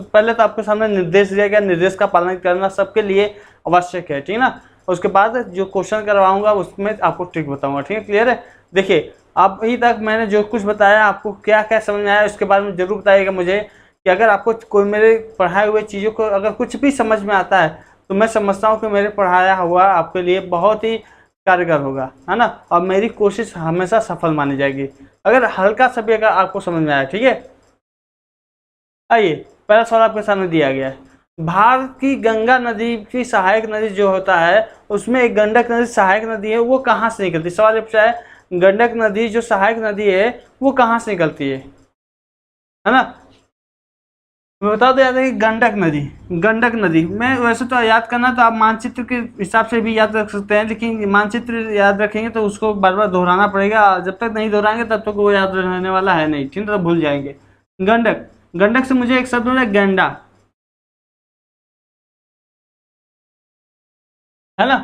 पहले तो आपके सामने निर्देश दिया गया, निर्देश का पालन करना सबके लिए आवश्यक है, ठीक है ना। उसके बाद जो क्वेश्चन करवाऊंगा उसमें आपको ट्रिक बताऊंगा, ठीक है, क्लियर है। देखिए अब अभी तक मैंने जो कुछ बताया आपको क्या क्या समझ में आया उसके बारे में जरूर बताइएगा मुझे, कि अगर आपको कोई मेरे पढ़ाए हुए चीज़ों को अगर कुछ भी समझ में आता है तो मैं समझता हूँ कि मेरे पढ़ाया हुआ आपके लिए बहुत ही कारगर होगा, है ना। और मेरी कोशिश हमेशा सफल मानी जाएगी अगर हल्का सा भी अगर आपको समझ में आया, ठीक है। आइए पहला सवाल आपके सामने दिया गया है, भारत की गंगा नदी की सहायक नदी जो होता है उसमें एक गंडक नदी सहायक नदी है, वो कहाँ से निकलती है। सवाल ये पूछा है गंडक नदी जो सहायक नदी है वो कहाँ से निकलती है ना। मैं बता दो याद है कि गंडक नदी में वैसे तो याद करना तो आप मानचित्र के हिसाब से भी याद रख सकते हैं, लेकिन मानचित्र याद रखेंगे तो उसको बार बार दोहराना पड़ेगा, जब तक नहीं दोहराएंगे तब तक वो याद रहने वाला है नहीं, ठीक है, तो भूल जाएंगे। गंडक से मुझे एक शब्द मिला गंडा, है ना।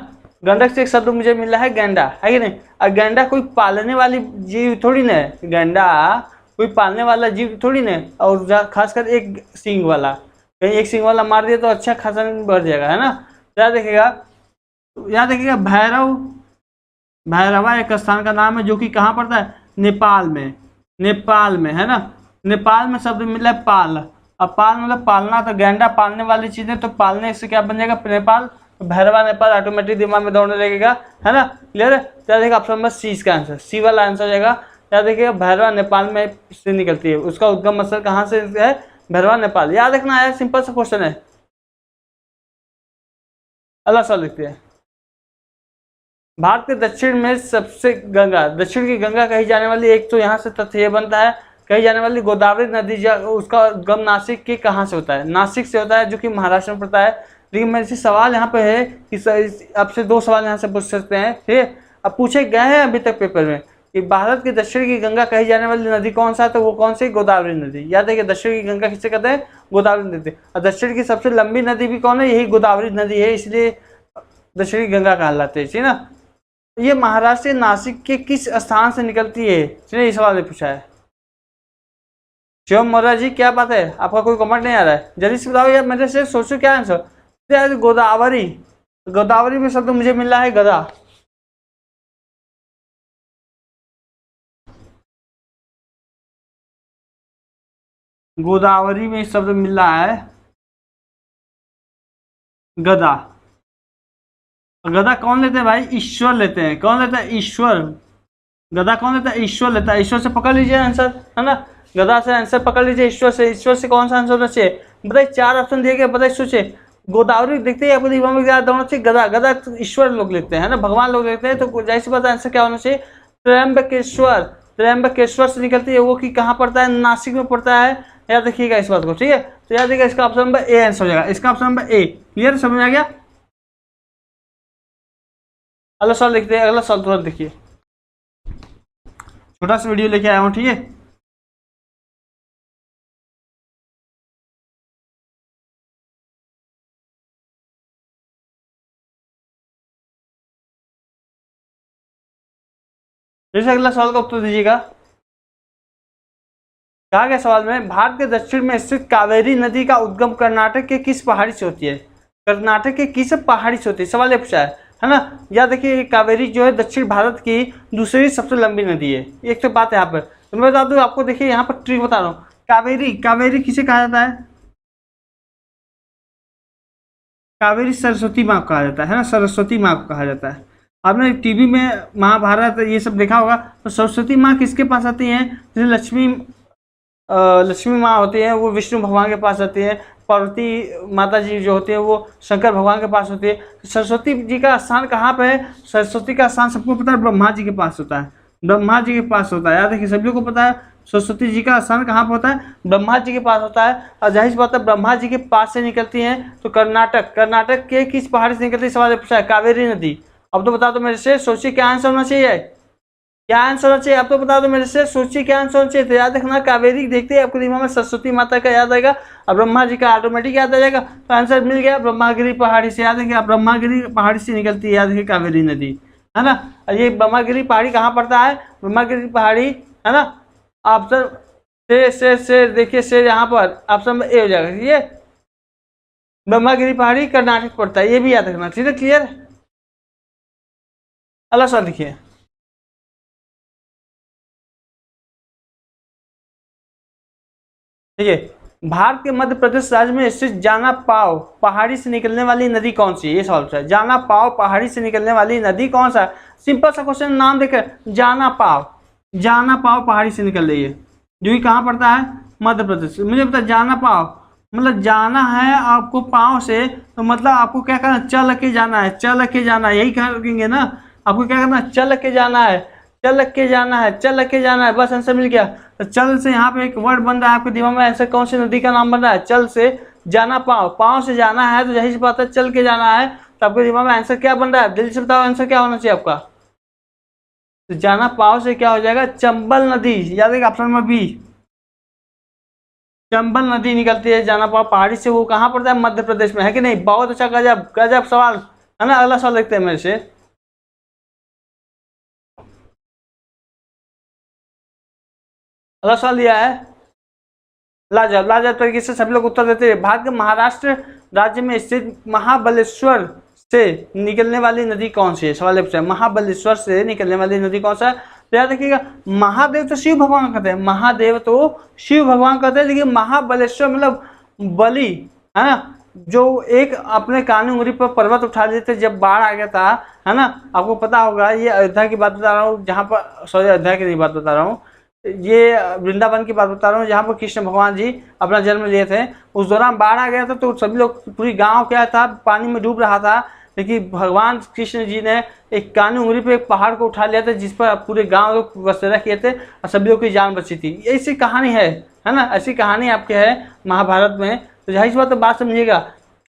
गंडक से एक शब्द मुझे मिला है गैंडा, है कि नहीं। और गैंडा कोई पालने वाली जीव थोड़ी ना है, गैंडा कोई पालने वाला जीव थोड़ी ना है, और खासकर एक सींग वाला, कहीं एक सींग वाला मार दिया तो अच्छा खासा बढ़ जाएगा, है ना। याद देखिएगा भैरवा एक स्थान का नाम है जो कि कहाँ पड़ता है, नेपाल में, है ना। नेपाल में शब्द मिला है पाल, अब पाल मतलब पालना, तो गैंडा पालने वाली चीज है, तो पालने से क्या बन जाएगा नेपाल, भैरवा नेपाल ऑटोमेटिक दिमाग में दौड़ने लगेगा, है ना, क्लियर है। क्या देखिए ऑप्शन नंबर सी इसका आंसर, सी वाला आंसर जाएगा। क्या देखिएगा भैरवा नेपाल में से निकलती है, उसका उद्गम स्थल कहाँ से है, भैरवा नेपाल, याद रखना है, सिंपल सा क्वेश्चन है। अगला सवाल लिखते हैं, भारत के दक्षिण में सबसे दक्षिण की गंगा कही जाने वाली, एक तो यहाँ से तथ्य ये बनता है, कही जाने वाली गोदावरी नदी उसका उद्गम नासिक के कहाँ से होता है, नासिक से होता है जो कि महाराष्ट्र में पड़ता है। लेकिन मेरे से सवाल यहाँ पे है कि आपसे दो सवाल यहाँ से पूछ सकते हैं, ठीक है। अब पूछे गए हैं अभी तक पेपर में कि भारत की दक्षिण की गंगा कही जाने वाली नदी कौन सा है, तो वो कौन सी, गोदावरी नदी। याद है कि दक्षिण की गंगा किसे कहते हैं, गोदावरी नदी। और दक्षिण की सबसे लंबी नदी भी कौन है, यही गोदावरी नदी है, इसलिए दक्षिणी गंगा कहलाते हैं, ठीक है ना। ये महाराष्ट्र के नासिक के किस स्थान से निकलती है, चलिए इस सवाल ने पूछा है। शिवम मौर्य जी क्या बात है, आपका कोई कमेंट नहीं आ रहा है, जल्दी से बताओ यार, मेरे से सोचो क्या आंसर। गोदावरी में शब्द मुझे मिल रहा है गदा, गोदावरी में शब्द मिल रहा है गदा। गदा कौन लेते हैं भाई, ईश्वर लेते हैं, कौन लेता है, ईश्वर। गदा कौन लेता है, ईश्वर लेता है, ईश्वर से पकड़ लीजिए आंसर, है ना। गदा से आंसर पकड़ लीजिए, ईश्वर से कौन सा आंसर होना चाहिए, बताइए, चार ऑप्शन दिए गए, बताइए, सोचिए। गोदावरी देखते ही आपको दिमाग में याद होना चाहिए गदा तो ईश्वर लोग लेते हैं ना, भगवान लोग लेते हैं, तो जाहिर सी बात आंसर क्या होना चाहिए, त्र्यंबकेश्वर से निकलती है, वो कि कहाँ पड़ता है, नासिक में पड़ता है। याद रखिएगा इस बात को, ठीक है। तो याद रखिएगा इसका ऑप्शन नंबर ए आंसर हो जाएगा, इसका ऑप्शन नंबर ए, क्लियर, समझ में आ गया। अगला सवाल देखते हैं, अगला सवाल तुरंत देखिए, छोटा सा वीडियो लेके आया हूँ, ठीक है। जैसे अगला सवाल का उत्तर दीजिएगा। कहा गया सवाल में, भारत के दक्षिण में स्थित कावेरी नदी का उद्गम कर्नाटक के किस पहाड़ी से होती है, कर्नाटक के किस पहाड़ी से होती है, सवाल ये पूछा है ना। याद देखिए कावेरी जो है दक्षिण भारत की दूसरी सबसे लंबी नदी है, एक तो बात है यहाँ पर। तो मैं बता दूँ आपको, देखिए यहाँ पर ट्रिक बता रहा हूँ, कावेरी किसे कहा जाता है, कावेरी सरस्वती माँ को कहा जाता है ना, सरस्वती माँ को कहा जाता है। आपने टीवी में महाभारत ये सब देखा होगा, तो सरस्वती माँ किसके पास आती हैं, जैसे लक्ष्मी माँ होती है वो विष्णु भगवान के पास आती है, पार्वती माता जी जो होती है वो शंकर भगवान के पास होती है। सरस्वती जी का स्थान कहाँ पे है, सरस्वती का स्थान सबको पता है, ब्रह्मा जी के पास होता है, ब्रह्मा जी के पास होता है। याद देखिए सभी को पता है सरस्वती जी का स्थान कहाँ पर होता है, ब्रह्मा जी के पास होता है। और जाहिर सी बात है ब्रह्मा जी के पास से निकलती हैं, तो कर्नाटक के किस पहाड़ी से निकलती है, सवाल पूछा है, कावेरी नदी। अब तो बता दो मेरे से, सोचिए क्या आंसर होना चाहिए, क्या आंसर होना चाहिए, आप तो बता दो मेरे से, सोचिए क्या आंसर होना चाहिए। तो याद रखना कावेरी देखते हैं आपको दिमाग में सरस्वती माता का याद आएगा और ब्रह्मा जी का ऑटोमेटिक याद आ जाएगा, तो आंसर मिल गया, ब्रह्मागिरी पहाड़ी से। याद रखिए ब्रह्मागिरी पहाड़ी से निकलती है, याद रखिए कावेरी नदी, है ना। और ये ब्रह्मागिरी पहाड़ी कहाँ पड़ता है, ब्रह्मागिरी पहाड़ी, है ना, ऑप्शन शेर देखिए, शेर यहाँ पर ऑप्शन में ए हो जाएगा। ये ब्रह्मागिरी पहाड़ी कर्नाटक पड़ता है, ये भी याद रखना, ठीक है, क्लियर। अगला सवाल देखिए, ठीक है, भारत के मध्य प्रदेश राज्य में स्थित जाना पाव पहाड़ी से निकलने वाली नदी कौन सी है? ये सवाल है, जाना पाव पहाड़ी से निकलने वाली नदी कौन सा? सिंपल सा क्वेश्चन, नाम देकर जाना पाव पहाड़ी से निकल रही है, जो कि कहाँ पड़ता है? मध्य प्रदेश। मुझे पता, जाना पाव मतलब जाना है आपको पाँव से, तो मतलब आपको क्या करना, चल के जाना है, चल के जाना है, यही कहेंगे ना। आपको क्या करना, चल के जाना है, चल के जाना है, चल के जाना है, बस आंसर मिल गया। तो चल से यहाँ पे एक वर्ड बन रहा है आपके दिमाग में, आंसर कौन सी नदी का नाम बन रहा है? चल से जाना पाँव से जाना है, तो यही बात है, चल के जाना है, तो आपके दिमाग में आंसर क्या बन रहा है? जल्दी से बताओ आंसर क्या होना चाहिए आपका। तो जाना पाँव से क्या हो जाएगा? चंबल नदी, याद है ऑप्शन नंबर बी, चंबल नदी निकलती है जाना पाव पहाड़ी से, वो कहाँ पड़ता है? मध्य प्रदेश में, है कि नहीं? बहुत अच्छा, गजब गजब सवाल है ना। अगला सवाल देखते हैं मेरे से, अगला सवाल दिया है, लाजवाब तरीके से सभी लोग उत्तर देते हैं। भारत के महाराष्ट्र राज्य में स्थित महाबलेश्वर से निकलने वाली नदी कौन सी है? सवाल है, महाबलेश्वर से निकलने वाली नदी कौन सा है? तो याद रखिएगा, महादेव तो शिव भगवान कहते हैं, महादेव तो शिव भगवान कहते हैं, लेकिन महाबलेश्वर मतलब बलि, है ना, जो एक अपने कानी उंगली पर पर्वत उठा लिए थे जब बाढ़ आ गया था, है ना। आपको पता होगा, ये अयोध्या की बात बता रहा हूँ, जहाँ पर, सॉरी अयोध्या की नहीं बात बता रहा हूँ, ये वृंदावन की बात बता रहा हूँ, जहाँ पर कृष्ण भगवान जी अपना जन्म लिए थे। उस दौरान बाढ़ आ गया था, तो सभी लोग, पूरी गांव क्या था, पानी में डूब रहा था, लेकिन भगवान कृष्ण जी ने एक कानी उंगली पे एक पहाड़ को उठा लिया था, जिस पर पूरे गांव लोग बसेरा किए थे और सभी लोग की जान बची थी। ऐसी कहानी है ना, ऐसी कहानी आपके है महाभारत में। तो जाहिर बात, तो बात समझिएगा,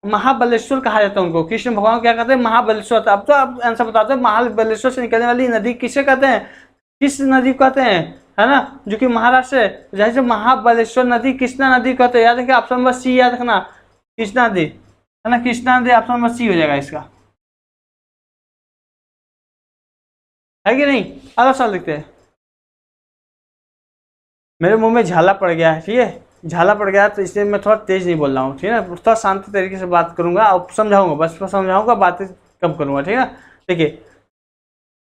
महाबलेश्वर कहा जाता है उनको, कृष्ण भगवान क्या कहते हैं? महाबलेश्वर। अब तो आप आंसर बताते हैं, महाबलेश्वर से निकलने वाली नदी किसे कहते हैं? किस नदी को कहते हैं, है ना, जो कि महाराष्ट्र है, जाहिर से महाबलेश्वर नदी कृष्णा नदी कहते हैं। याद रखिए, ऑप्शन नंबर सी याद रखना, कृष्णा नदी, है ना, कृष्णा नदी ऑप्शन नंबर सी हो जाएगा इसका, है कि नहीं। अगला सवाल देखते हैं, मेरे मुंह में झाला पड़ गया है, ठीक है, झाला पड़ गया, तो इसलिए मैं थोड़ा तेज नहीं बोल रहा हूँ, ठीक है ना, थोड़ा शांत तरीके से बात करूंगा और समझाऊंगा, बस समझाऊंगा, बातें कम करूंगा, ठीक है ना। देखिए,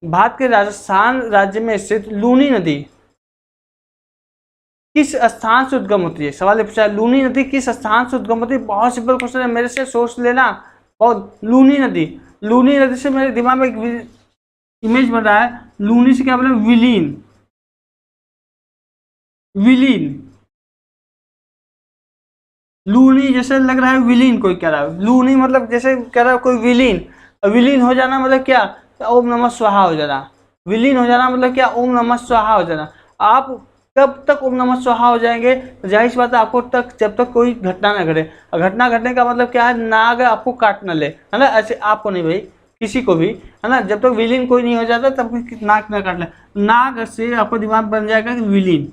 भारत के राजस्थान राज्य में स्थित लूनी नदी किस स्थान से उद्गम होती है? सवाल पूछा है, लूनी नदी किस स्थान से उद्गम होती है? बहुत सिंपल क्वेश्चन है, मेरे से सोच लेना। और लूनी नदी से मेरे दिमाग में एक इमेज बन रहा है, लूनी से क्या बोले? विलीन, लूनी जैसे लग रहा है विलीन, कोई कह रहा है लूनी मतलब जैसे कह रहा है कोई विलीन, विलीन हो जाना मतलब क्या? ओम नमः स्वाहा हो जाना, विलीन हो जाना मतलब क्या? ओम नमः स्वाहा हो जाना। आप कब तक ओम नमः स्वाहा हो जाएंगे? जाहिर सी बात है, आपको तक जब तक कोई घटना ना घटे। घटना घटने का मतलब क्या है? नाग आपको काट न ले, है ना, ऐसे आपको नहीं भाई, किसी को भी, है ना, जब तक विलीन कोई नहीं हो जाता तब नाक ना काट ले। नाग से आपको दिमाग बन जाएगा कि विलीन,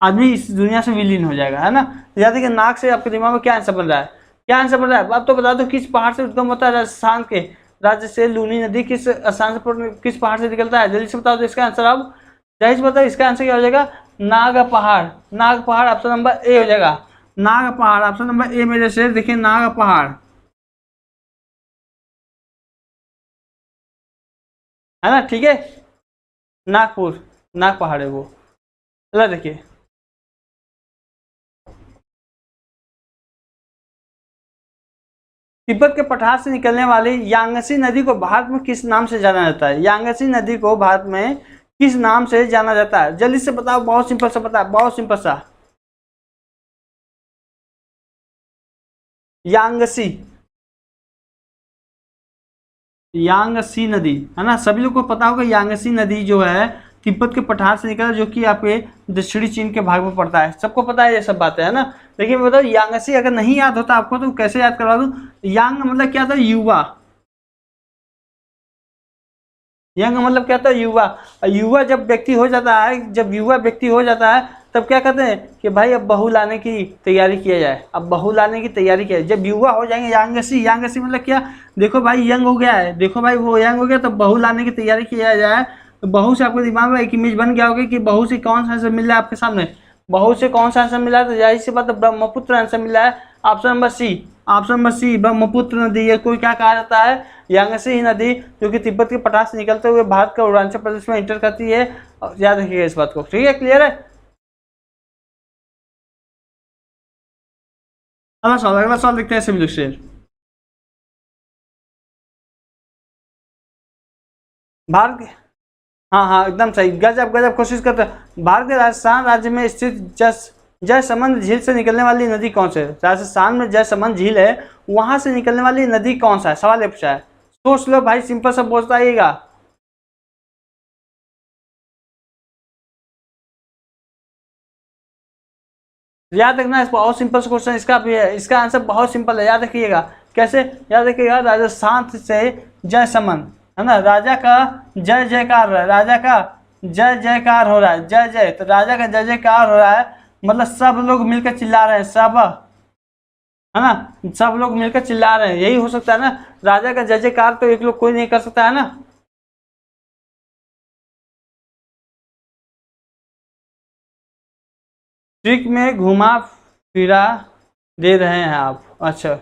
आदमी इस दुनिया से विलीन हो जाएगा, है ना। याद है कि नाक से आपके दिमाग में क्या आंसर बन रहा है? क्या आंसर बन रहा है? अब तो बता दो, किस पहाड़ से उद्गम होता है? राजस्थान के राज्य से लूनी नदी किस स्थान से, किस पहाड़ से निकलता है? जल्दी से बताओ तो इसका आंसर। अब जाहिर से बताओ, इसका आंसर क्या हो जाएगा? नाग पहाड़, नाग पहाड़ ऑप्शन नंबर ए हो जाएगा, नाग पहाड़ ऑप्शन नंबर ए मेरे से, देखिए नाग पहाड़, है ना, ठीक है, नागपुर, नाग पहाड़ है वो। चलो देखिए, तिब्बत के पठार से निकलने वाली यांगसी नदी को भारत में किस नाम से जाना जाता है? यांगसी नदी को भारत में किस नाम से जाना जाता है? जल्दी से बताओ, बहुत सिंपल सा पता है, बहुत सिंपल सा, यांगसी, यांगसी नदी, है ना, सभी लोग को पता होगा। यांगसी नदी जो है तिब्बत के पठार से निकला, जो कि आपके दक्षिणी चीन के भाग में पड़ता है, सबको पता है ये सब बातें, है ना। लेकिन बताओ, यांगसी अगर नहीं याद होता आपको तो कैसे याद करवा दूं? यांग मतलब क्या था? युवा, यंग मतलब क्या था? युवा। युवा जब व्यक्ति हो जाता है, जब युवा व्यक्ति हो जाता है, तब क्या कहते हैं कि भाई अब बहू लाने की तैयारी किया जाए, अब बहू लाने की तैयारी किया जाए। जब युवा हो जाएंगे, यांगसी, यांगसी मतलब क्या? देखो भाई यंग हो गया है, देखो भाई वो यंग हो गया, तो बहू लाने की तैयारी किया जाए। तो बहू से आपके दिमाग में एक इमेज बन गया होगा कि बहू से कौन सा मिल रहा है आपके सामने? बहुत से कौन सा आंसर मिला है, तो जाहिर सी बात है ब्रह्मपुत्र आंसर मिला है। Option number C, option number C Brahmaputra नदी है। कोई क्या कहा जाता है, यांगसी नदी जो कि तिब्बत के पठार से निकलते हुए भारत के अरुणाचल प्रदेश में इंटर करती है। याद रखिएगा इस बात को, ठीक है, क्लियर है। अगला सवाल देखते हैं सिविल से। भारत के, हाँ हाँ एकदम सही, गजब गजब कोशिश करते हैं। भारत के राजस्थान राज्य में स्थित जयसमंद झील से निकलने वाली नदी कौन सी है। राजस्थान में जयसमंद झील है, वहां से निकलने वाली नदी कौन सा है, सवाल ये पूछा है। सोच लो भाई, सिंपल सा बोलता आइएगा। याद रखना, बहुत सिंपल क्वेश्चन इसका भी है, इसका आंसर बहुत सिंपल है, याद रखिएगा। कैसे याद रखिएगा, राजस्थान से जयसमंद है ना, राजा का जय जयकार हो रहा है, राजा का जय जयकार हो रहा है, जय जय, तो राजा का जय जयकार हो रहा है, मतलब सब लोग मिलकर चिल्ला रहे हैं, सब है ना, सब लोग मिलकर चिल्ला रहे हैं, यही हो सकता है ना। राजा का जय जयकार तो एक लोग कोई नहीं कर सकता है ना। ट्रिक में घुमा फिरा दे रहे हैं आप, अच्छा।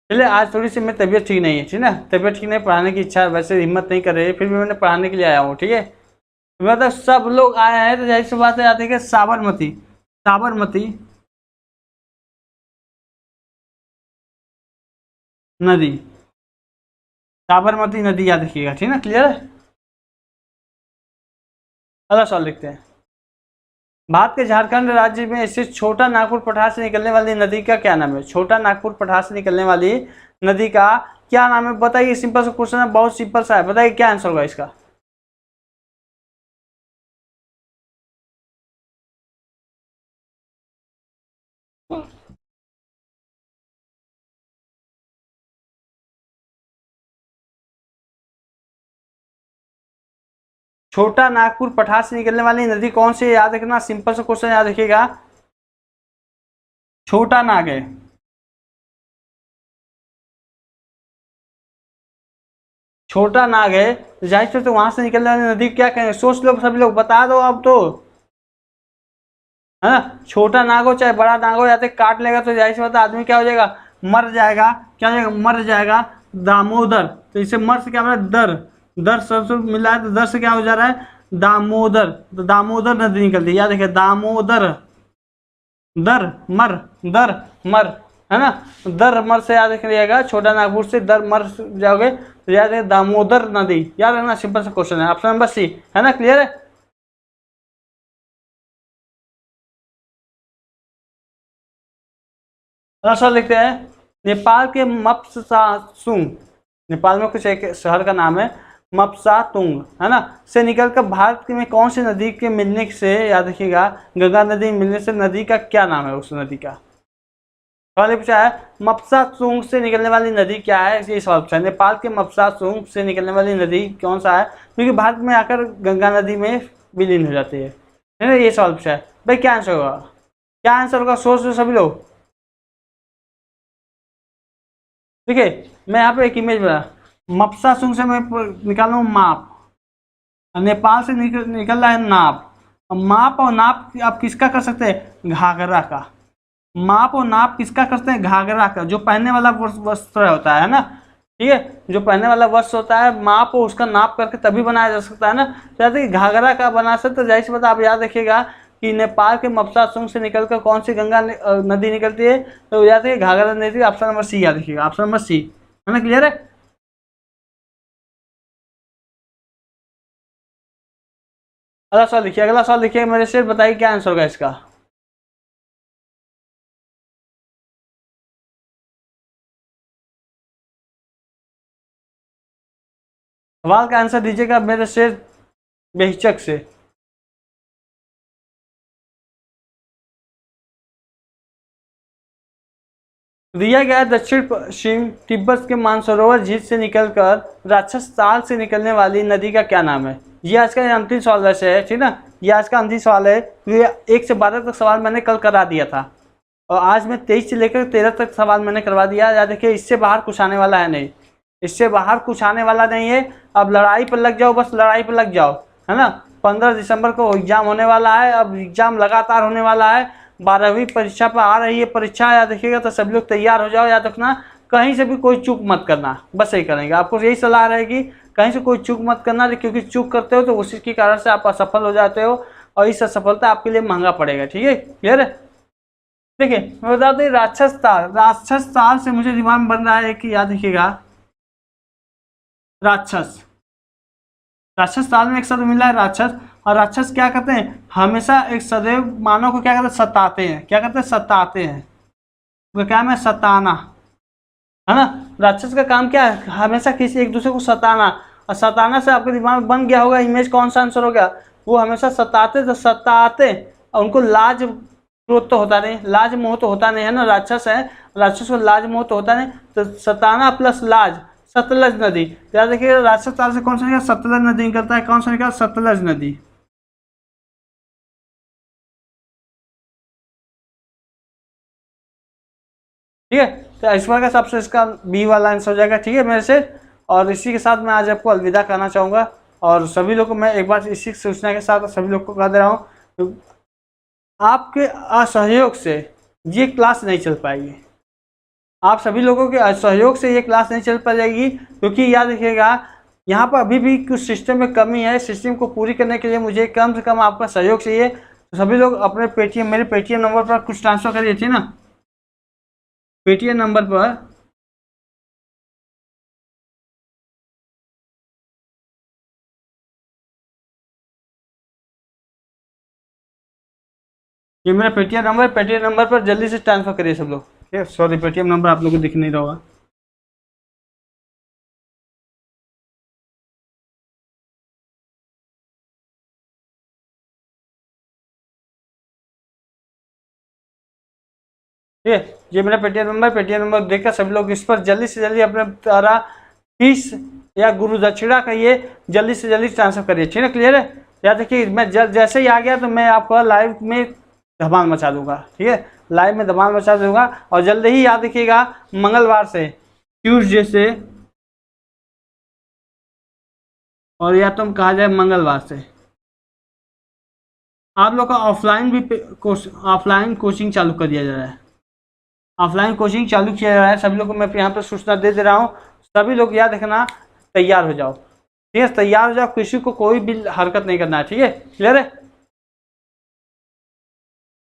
चलिए, आज थोड़ी सी मेरी तबीयत ठीक नहीं है, ठीक है ना, तबीयत ठीक नहीं, पढ़ाने की इच्छा वैसे हिम्मत नहीं कर रही है, फिर भी मैंने पढ़ाने के लिए आया हूँ, ठीक है। मतलब सब लोग आए हैं तो जाहिर सी बात है, आती है कि साबरमती, साबरमती नदी, साबरमती नदी याद रखिएगा, ठीक है ना, क्लियर है। अगला सवाल लिखते हैं। भारत के झारखंड राज्य में स्थित छोटा नागपुर पठार से निकलने वाली नदी का क्या नाम है। छोटा नागपुर पठार से निकलने वाली नदी का क्या नाम है, बताइए। सिंपल सा क्वेश्चन है, बहुत सिंपल सा है, बताइए क्या आंसर होगा इसका। छोटा नागपुर पठार से निकलने वाली नदी कौन सी है, याद रखना, सिंपल सा क्वेश्चन याद रखिएगा। छोटा नाग है, छोटा नाग है, जाहिर से तो वहां से निकलने वाली नदी क्या कहेंगे, सोच लो सभी लोग, बता दो अब तो, है ना। छोटा नाग हो चाहे बड़ा नाग हो, या तो काट लेगा तो जाहिर सी बात है आदमी क्या हो जाएगा, मर जाएगा, क्या हो जाएगा, मर जाएगा। दामोदर, तो इसे मर से क्या बना, दर, दर सबसे मिला है, तो दर से क्या हो जा रहा है, दामोदर, तो दामोदर नदी निकलती है, याद रखिए, दामोदर, दर मर, दर मर, है ना, दर मर से याद रखिएगा, छोटा नागपुर से दर मर जाओगे तो याद है दामोदर नदी, याद रखना, सिंपल सा क्वेश्चन है। ऑप्शन नंबर सी, है ना, क्लियर है। अगला सवाल लिखते हैं। नेपाल के मप्सासुंग, नेपाल में कुछ एक शहर का नाम है मप्सातुंग, है ना, से निकलकर भारत में कौन सी नदी के मिलने से, याद रखिएगा, गंगा नदी मिलने से नदी का क्या नाम है, उस नदी का सवाल पूछा है। मप्सासुंग से निकलने वाली नदी क्या है, ये सवाल पूछा है। नेपाल के मप्सासुंग से निकलने वाली नदी कौन सा है, क्योंकि भारत में आकर गंगा नदी में विलीन हो जाती है ना, ये सवाल पूछा है। भाई क्या आंसर होगा, क्या आंसर होगा, सोच लो सभी लोग। ठीक है, मैं यहाँ पे एक इमेज बना, मप्सासुंग से मैं निकाल रहा हूँ माप, नेपाल से निकल रहा है नाप। माप और नाप आप किसका कर सकते हैं, घाघरा का। माप और नाप किसका करते हैं, घाघरा का, जो पहनने वाला वस्त्र होता है ना, ठीक है, जो पहनने वाला वस्त्र होता है, माप और उसका नाप करके तभी बनाया जा सकता है ना। तो घाघरा का बना सकते, तो जाहिर सी बात आप याद रखिएगा कि नेपाल के मप्सासुंग से निकलकर कौन सी गंगा नदी निकलती है, तो याद रखिए घाघरा नदी, ऑप्शन नंबर सी याद रखिएगा, ऑप्शन नंबर सी, है ना, क्लियर है। अगला सवाल लिखिए, अगला सवाल लिखिए मेरे से, बताइए क्या आंसर होगा इसका। सवाल का आंसर दीजिएगा मेरे से बेहिचक से। दिया गया दक्षिण पश्चिम तिब्बत के मानसरोवर झील से निकलकर राक्षस ताल से निकलने वाली नदी का क्या नाम है। ये आज का अंतिम सवाल वैसे है, ठीक ना, ये आज का अंतिम सवाल है। ये 1 से 12 तक सवाल मैंने कल करा दिया था, और आज मैं 23 से लेकर 13 तक सवाल मैंने करवा दिया। याद रखिए, इससे बाहर कुछ आने वाला है नहीं, इससे बाहर कुछ आने वाला नहीं है। अब लड़ाई पर लग जाओ, बस लड़ाई पर लग जाओ, है ना, 15 दिसंबर को एग्जाम होने वाला है। अब एग्जाम लगातार होने वाला है, 12वीं परीक्षा पर आ रही है परीक्षा, याद रखिएगा। तो सभी लोग तैयार हो जाओ, याद रखना कहीं से भी कोई चूक मत करना, बस यही करेंगे। आपको यही सलाह रहेगी, कहीं से कोई चूक मत करना, क्योंकि चूक करते हो तो उसी के कारण से आप असफल हो जाते हो और इस असफलता आपके लिए महंगा पड़ेगा। ठीक है, क्लियर है। देखिए मैं बता दूं, राक्षस ताल, राक्षस ताल से मुझे दिमाग में बन रहा है कि याद रखिएगा राक्षस, राक्षस ताल में एक शब्द मिला है राक्षस। और राक्षस क्या करते हैं, हमेशा एक सदैव मानव को क्या करते हैं, सताते हैं। क्या करते हैं, सताते हैं। वो क्या है, सताना, है ना। राक्षस का काम क्या है, हमेशा किसी एक दूसरे को सताना। और सताना से आपके दिमाग में बन गया होगा इमेज, कौन सा आंसर हो गया, वो हमेशा सताते तो सताते, और उनको लाज क्रोध तो होता नहीं, लाज मोह तो होता नहीं, है ना। राक्षस है, राक्षस को लाज मोह तो होता नहीं, तो सताना प्लस लाज, सतलज नदी। याद देखिए राक्षस ताल से कौन सा निकला, सतलज नदी निकलता है। कौन सा निकला, सतलज नदी। ठीक है, तो इस बार का सबसे इसका बी वाला आंसर हो जाएगा। ठीक है मेरे से। और इसी के साथ मैं आज आपको अलविदा कहना चाहूँगा। और सभी लोग को मैं एक बार इसी सूचना के साथ सभी लोग को कह दे रहा हूँ, तो आपके असहयोग से ये क्लास नहीं चल पाएगी। आप सभी लोगों के असहयोग से ये क्लास नहीं चल पाएगी, क्योंकि याद रखिएगा यहाँ पर अभी भी कुछ सिस्टम में कमी है। सिस्टम को पूरी करने के लिए मुझे कम से कम आपका सहयोग चाहिए। तो सभी लोग अपने पेटीएम, मेरे पेटीएम नंबर पर कुछ ट्रांसफर करिए, थी ना, पेटीएम नंबर पर ये मेरा पेटीएम नंबर पर जल्दी से ट्रांसफर करिए सब लोग। ठीक है, सॉरी पेटीएम नंबर आप लोगों को दिख नहीं रहा होगा। ठीक है, ये मेरा पेटीएम नंबर देखकर सभी लोग इस पर जल्दी से जल्दी अपने द्वारा फीस या गुरु दक्षिणा का ये जल्दी से जल्दी ट्रांसफर करिए। ठीक है, क्लियर है। याद देखिए मैं जैसे ही आ गया तो मैं आपको लाइव में धमाल मचा दूंगा। ठीक है, लाइव में धमाल मचा दूंगा। और जल्दी ही याद रखिएगा मंगलवार से, ट्यूसडे से, और या तुम कहा जाए मंगलवार से आप लोग का ऑफलाइन भी ऑफलाइन कोचिंग चालू कर दिया जा रहा है। ऑफलाइन कोचिंग चालू किया जा रहा है। सभी लोग को मैं यहाँ पर सूचना दे दे रहा हूँ। सभी लोग याद रखना, तैयार हो जाओ। ठीक है, तैयार हो जाओ, किसी को कोई भी हरकत नहीं करना है। ठीक है, क्लियर है।